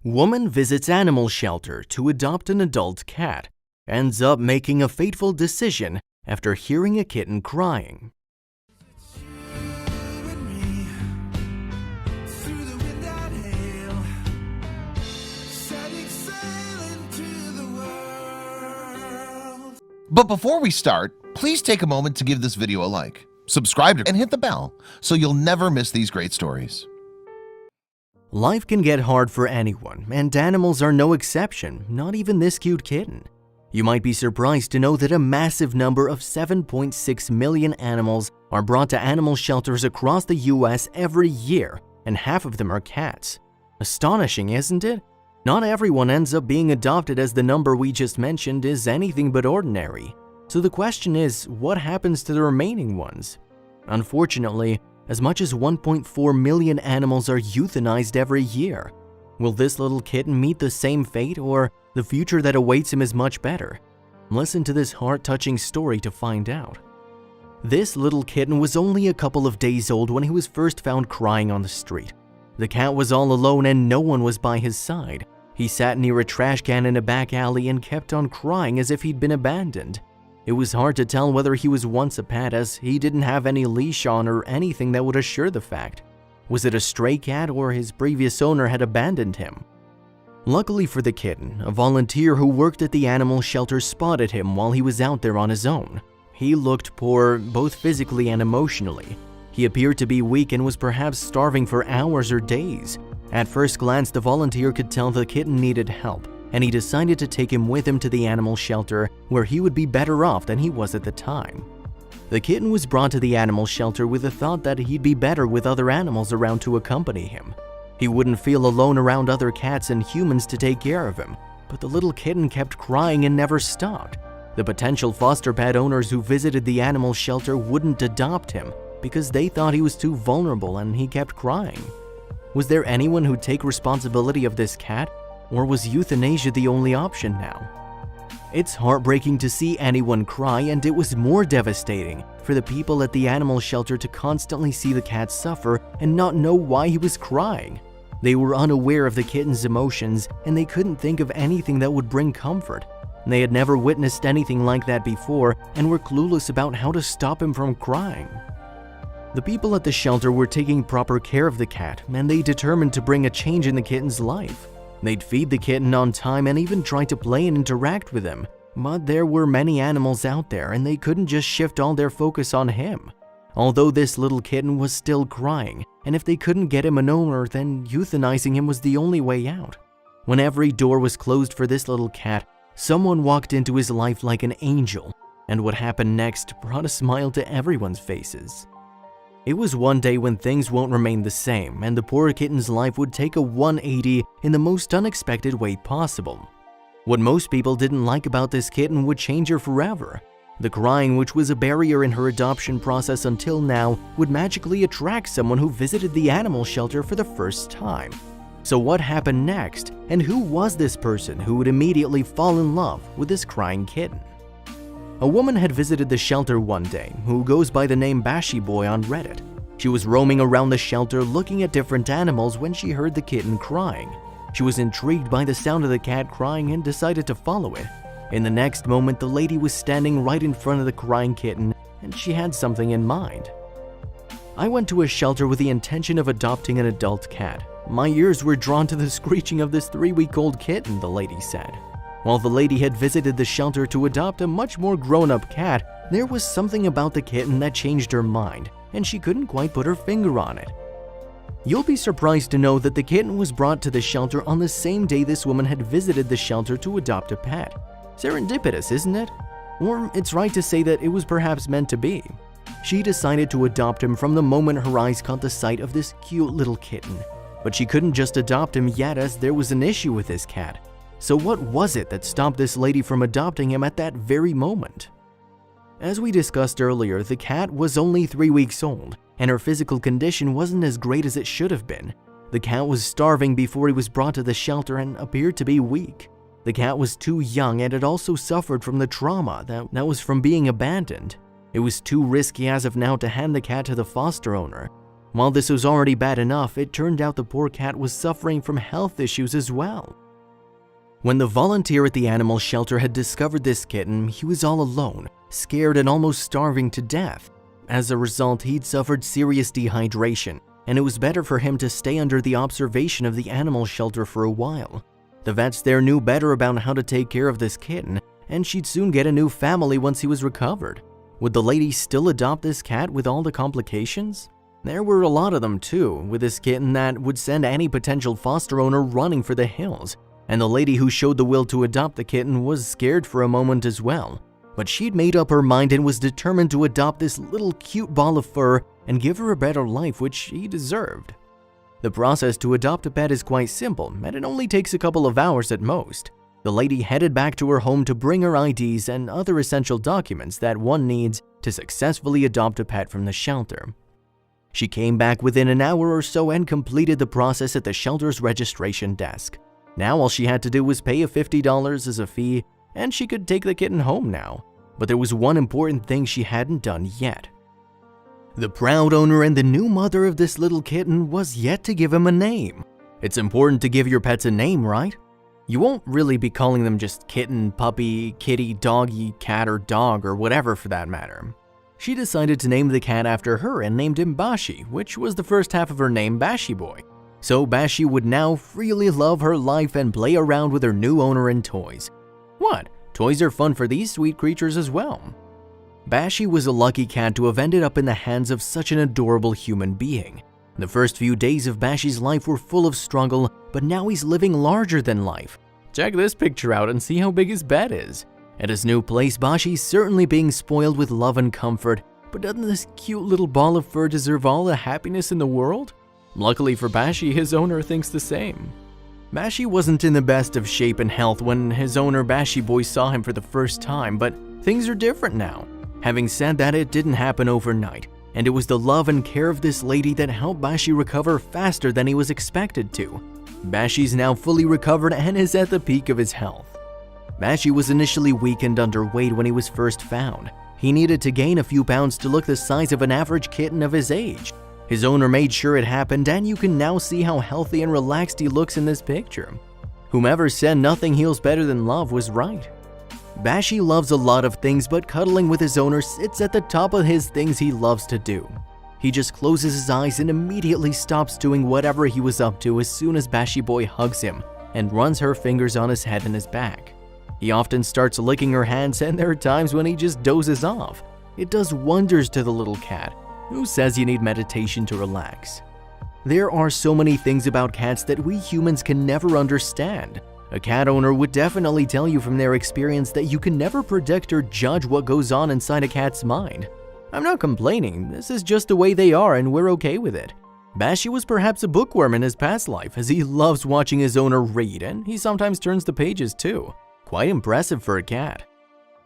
Woman visits animal shelter to adopt an adult cat, ends up making a fateful decision after hearing a kitten crying. But before we start, please take a moment to give this video a like, subscribe, and hit the bell so you'll never miss these great stories. Life can get hard for anyone, and animals are no exception, not even this cute kitten. You might be surprised to know that a massive number of 7.6 million animals are brought to animal shelters across the US every year, and half of them are cats. Astonishing, isn't it? Not everyone ends up being adopted, as the number we just mentioned is anything but ordinary. So the question is, what happens to the remaining ones? Unfortunately, as much as 1.4 million animals are euthanized every year. Will this little kitten meet the same fate, or the future that awaits him is much better? Listen to this heart-touching story to find out. This little kitten was only a couple of days old when he was first found crying on the street. The cat was all alone and no one was by his side. He sat near a trash can in a back alley and kept on crying as if he'd been abandoned. It was hard to tell whether he was once a pet, as he didn't have any leash on or anything that would assure the fact. Was it a stray cat, or his previous owner had abandoned him? Luckily for the kitten, a volunteer who worked at the animal shelter spotted him while he was out there on his own. He looked poor, both physically and emotionally. He appeared to be weak and was perhaps starving for hours or days. At first glance, the volunteer could tell the kitten needed help, and he decided to take him with him to the animal shelter, where he would be better off than he was at the time. The kitten was brought to the animal shelter with the thought that he'd be better with other animals around to accompany him. He wouldn't feel alone around other cats and humans to take care of him, but the little kitten kept crying and never stopped. The potential foster pet owners who visited the animal shelter wouldn't adopt him because they thought he was too vulnerable and he kept crying. Was there anyone who'd take responsibility of this cat? Or was euthanasia the only option now? It's heartbreaking to see anyone cry, and it was more devastating for the people at the animal shelter to constantly see the cat suffer and not know why he was crying. They were unaware of the kitten's emotions, and they couldn't think of anything that would bring comfort. They had never witnessed anything like that before and were clueless about how to stop him from crying. The people at the shelter were taking proper care of the cat, and they determined to bring a change in the kitten's life. They'd feed the kitten on time and even try to play and interact with him. But there were many animals out there, and they couldn't just shift all their focus on him. Although this little kitten was still crying, and if they couldn't get him an owner, then euthanizing him was the only way out. When every door was closed for this little cat, someone walked into his life like an angel, and what happened next brought a smile to everyone's faces. It was one day when things won't remain the same, and the poor kitten's life would take a 180 in the most unexpected way possible. What most people didn't like about this kitten would change her forever. The crying, which was a barrier in her adoption process until now, would magically attract someone who visited the animal shelter for the first time. So what happened next, and who was this person who would immediately fall in love with this crying kitten? A woman had visited the shelter one day who goes by the name Bashi Boy on Reddit. She was roaming around the shelter looking at different animals when she heard the kitten crying. She was intrigued by the sound of the cat crying and decided to follow it. In the next moment, the lady was standing right in front of the crying kitten, and she had something in mind. I went to a shelter with the intention of adopting an adult cat. My ears were drawn to the screeching of this 3-week-old kitten, the lady said. While the lady had visited the shelter to adopt a much more grown-up cat, there was something about the kitten that changed her mind, and she couldn't quite put her finger on it. You'll be surprised to know that the kitten was brought to the shelter on the same day this woman had visited the shelter to adopt a pet. Serendipitous, isn't it? Or it's right to say that it was perhaps meant to be. She decided to adopt him from the moment her eyes caught the sight of this cute little kitten. But she couldn't just adopt him yet, as there was an issue with this cat. So what was it that stopped this lady from adopting him at that very moment? As we discussed earlier, the cat was only 3 weeks old, and her physical condition wasn't as great as it should have been. The cat was starving before he was brought to the shelter and appeared to be weak. The cat was too young, and it also suffered from the trauma that was from being abandoned. It was too risky as of now to hand the cat to the foster owner. While this was already bad enough, it turned out the poor cat was suffering from health issues as well. When the volunteer at the animal shelter had discovered this kitten, he was all alone, scared and almost starving to death. As a result, he'd suffered serious dehydration, and it was better for him to stay under the observation of the animal shelter for a while. The vets there knew better about how to take care of this kitten, and she'd soon get a new family once he was recovered. Would the lady still adopt this cat with all the complications? There were a lot of them too, with this kitten that would send any potential foster owner running for the hills, and the lady who showed the will to adopt the kitten was scared for a moment as well. But she'd made up her mind and was determined to adopt this little cute ball of fur and give her a better life, which she deserved. The process to adopt a pet is quite simple, and it only takes a couple of hours at most. The lady headed back to her home to bring her IDs and other essential documents that one needs to successfully adopt a pet from the shelter. She came back within an hour or so and completed the process at the shelter's registration desk. Now all she had to do was pay a $50 as a fee, and she could take the kitten home now. But there was one important thing she hadn't done yet. The proud owner and the new mother of this little kitten was yet to give him a name. It's important to give your pets a name, right? You won't really be calling them just kitten, puppy, kitty, doggy, cat, or dog, or whatever for that matter. She decided to name the cat after her and named him Bashi, which was the first half of her name, Bashi Boy. So Bashi would now freely love her life and play around with her new owner and toys. What? Toys are fun for these sweet creatures as well. Bashi was a lucky cat to have ended up in the hands of such an adorable human being. The first few days of Bashi's life were full of struggle, but now he's living larger than life. Check this picture out and see how big his bed is. At his new place, Bashi's certainly being spoiled with love and comfort, but doesn't this cute little ball of fur deserve all the happiness in the world? Luckily for Bashi, his owner thinks the same. Bashi wasn't in the best of shape and health when his owner Bashi Boy saw him for the first time, but things are different now. Having said that, it didn't happen overnight, and it was the love and care of this lady that helped Bashi recover faster than he was expected to. Bashi's now fully recovered and is at the peak of his health. Bashi was initially weak and underweight when he was first found. He needed to gain a few pounds to look the size of an average kitten of his age. His owner made sure it happened, and you can now see how healthy and relaxed he looks in this picture. Whomever said nothing heals better than love was right. Bashi loves a lot of things, but cuddling with his owner sits at the top of his things he loves to do. He just closes his eyes and immediately stops doing whatever he was up to as soon as Bashi Boy hugs him and runs her fingers on his head and his back. He often starts licking her hands, and there are times when he just dozes off. It does wonders to the little cat. Who says you need meditation to relax? There are so many things about cats that we humans can never understand. A cat owner would definitely tell you from their experience that you can never predict or judge what goes on inside a cat's mind. I'm not complaining, this is just the way they are and we're okay with it. Bashi was perhaps a bookworm in his past life, as he loves watching his owner read, and he sometimes turns the pages too. Quite impressive for a cat.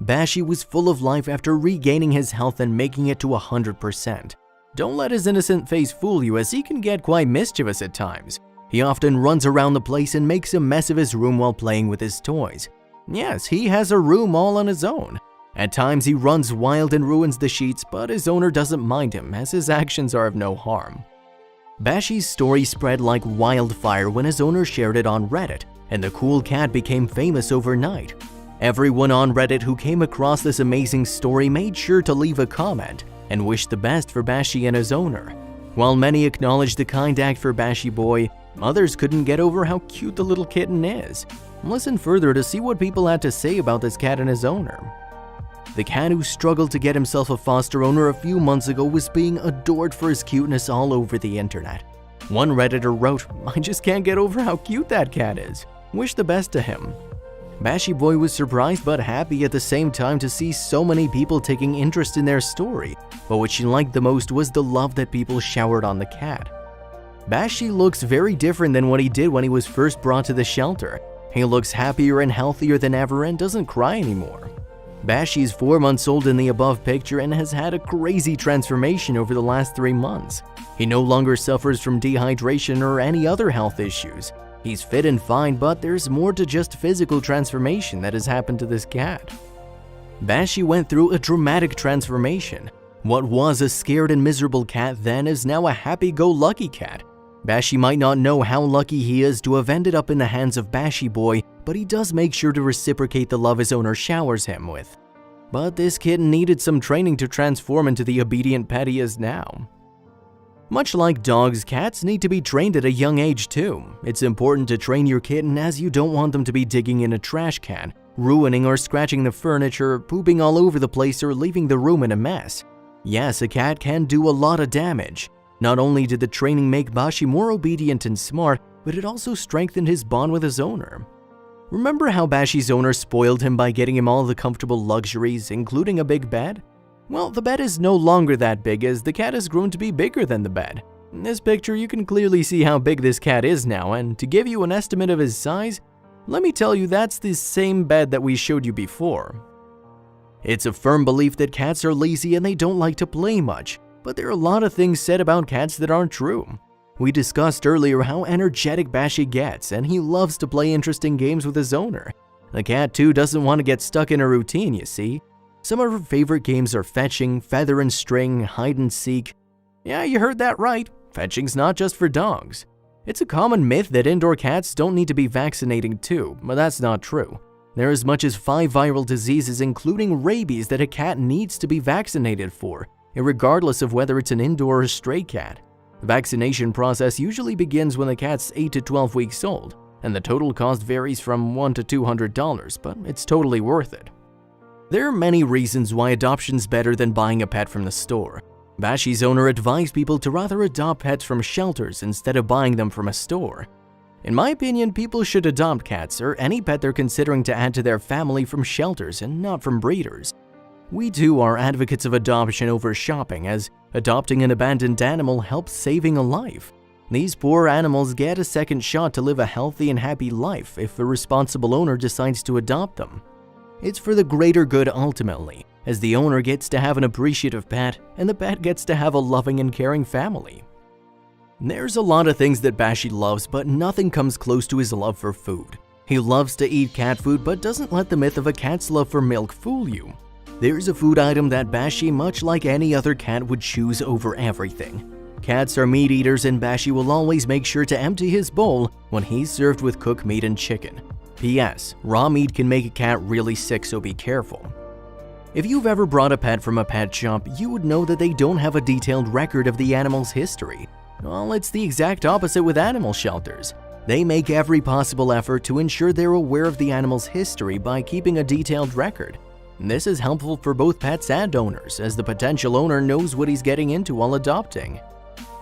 Bashi was full of life after regaining his health and making it to 100%. Don't let his innocent face fool you, as he can get quite mischievous at times. He often runs around the place and makes a mess of his room while playing with his toys. Yes, he has a room all on his own. At times he runs wild and ruins the sheets, but his owner doesn't mind him, as his actions are of no harm. Bashi's story spread like wildfire when his owner shared it on Reddit, and the cool cat became famous overnight. Everyone on Reddit who came across this amazing story made sure to leave a comment and wish the best for Bashi and his owner. While many acknowledged the kind act for Bashi Boy, others couldn't get over how cute the little kitten is. Listen further to see what people had to say about this cat and his owner. The cat who struggled to get himself a foster owner a few months ago was being adored for his cuteness all over the internet. One Redditor wrote, "I just can't get over how cute that cat is. Wish the best to him." Bashi Boy was surprised but happy at the same time to see so many people taking interest in their story, but what she liked the most was the love that people showered on the cat. Bashi looks very different than what he did when he was first brought to the shelter. He looks happier and healthier than ever and doesn't cry anymore. Bashi is 4 months old in the above picture and has had a crazy transformation over the last 3 months. He no longer suffers from dehydration or any other health issues. He's fit and fine, but there's more to just physical transformation that has happened to this cat. Bashi went through a dramatic transformation. What was a scared and miserable cat then is now a happy-go-lucky cat. Bashy might not know how lucky he is to have ended up in the hands of Bashy Boy, but he does make sure to reciprocate the love his owner showers him with. But this kitten needed some training to transform into the obedient pet he is now. Much like dogs, cats need to be trained at a young age too. It's important to train your kitten as you don't want them to be digging in a trash can, ruining or scratching the furniture, pooping all over the place, or leaving the room in a mess. Yes, a cat can do a lot of damage. Not only did the training make Bashy more obedient and smart, but it also strengthened his bond with his owner. Remember how Bashy's owner spoiled him by getting him all the comfortable luxuries, including a big bed? Well, the bed is no longer that big as the cat has grown to be bigger than the bed. In this picture, you can clearly see how big this cat is now, and to give you an estimate of his size, let me tell you that's the same bed that we showed you before. It's a firm belief that cats are lazy and they don't like to play much, but there are a lot of things said about cats that aren't true. We discussed earlier how energetic Bashy gets, and he loves to play interesting games with his owner. The cat too doesn't want to get stuck in a routine, you see. Some of her favorite games are fetching, feather and string, hide and seek. Yeah, you heard that right. Fetching's not just for dogs. It's a common myth that indoor cats don't need to be vaccinating too, but that's not true. There are as much as 5 viral diseases, including rabies, that a cat needs to be vaccinated for, regardless of whether it's an indoor or stray cat. The vaccination process usually begins when the cat's 8 to 12 weeks old, and the total cost varies from $100 to $200, but it's totally worth it. There are many reasons why adoption's better than buying a pet from the store. Bashy's owner advised people to rather adopt pets from shelters instead of buying them from a store. In my opinion, people should adopt cats or any pet they're considering to add to their family from shelters and not from breeders. We too are advocates of adoption over shopping, as adopting an abandoned animal helps saving a life. These poor animals get a second shot to live a healthy and happy life if a responsible owner decides to adopt them. It's for the greater good ultimately, as the owner gets to have an appreciative pet and the pet gets to have a loving and caring family. There's a lot of things that Bashy loves, but nothing comes close to his love for food. He loves to eat cat food, but doesn't let the myth of a cat's love for milk fool you. There's a food item that Bashy, much like any other cat, would choose over everything. Cats are meat eaters, and Bashy will always make sure to empty his bowl when he's served with cooked meat and chicken. P.S. Raw meat can make a cat really sick, so be careful. If you've ever brought a pet from a pet shop, you would know that they don't have a detailed record of the animal's history. Well, it's the exact opposite with animal shelters. They make every possible effort to ensure they're aware of the animal's history by keeping a detailed record. This is helpful for both pets and owners, as the potential owner knows what he's getting into while adopting.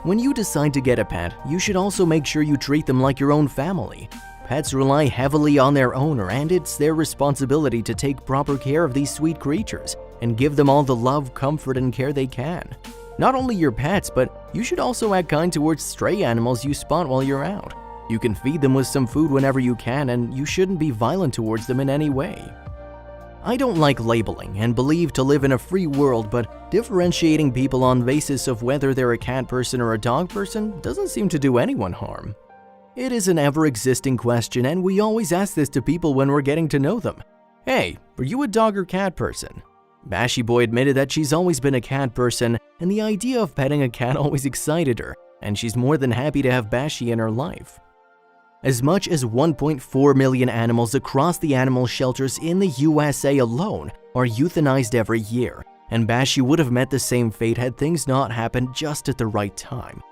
When you decide to get a pet, you should also make sure you treat them like your own family. Pets rely heavily on their owner, and it's their responsibility to take proper care of these sweet creatures and give them all the love, comfort, and care they can. Not only your pets, but you should also act kind towards stray animals you spot while you're out. You can feed them with some food whenever you can, and you shouldn't be violent towards them in any way. I don't like labeling and believe to live in a free world, but differentiating people on basis of whether they're a cat person or a dog person doesn't seem to do anyone harm. It is an ever-existing question, and we always ask this to people when we're getting to know them. Hey, are you a dog or cat person? Bashy Boy admitted that she's always been a cat person, and the idea of petting a cat always excited her, and she's more than happy to have Bashy in her life. As much as 1.4 million animals across the animal shelters in the USA alone are euthanized every year, and Bashy would have met the same fate had things not happened just at the right time.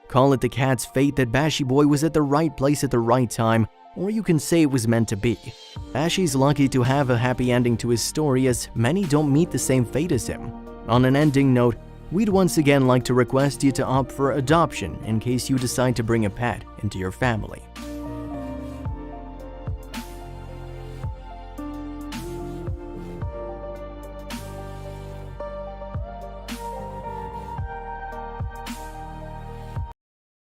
Call it the cat's fate that Bashy Boy was at the right place at the right time, or you can say it was meant to be. Bashy's lucky to have a happy ending to his story, as many don't meet the same fate as him. On an ending note, we'd once again like to request you to opt for adoption in case you decide to bring a pet into your family.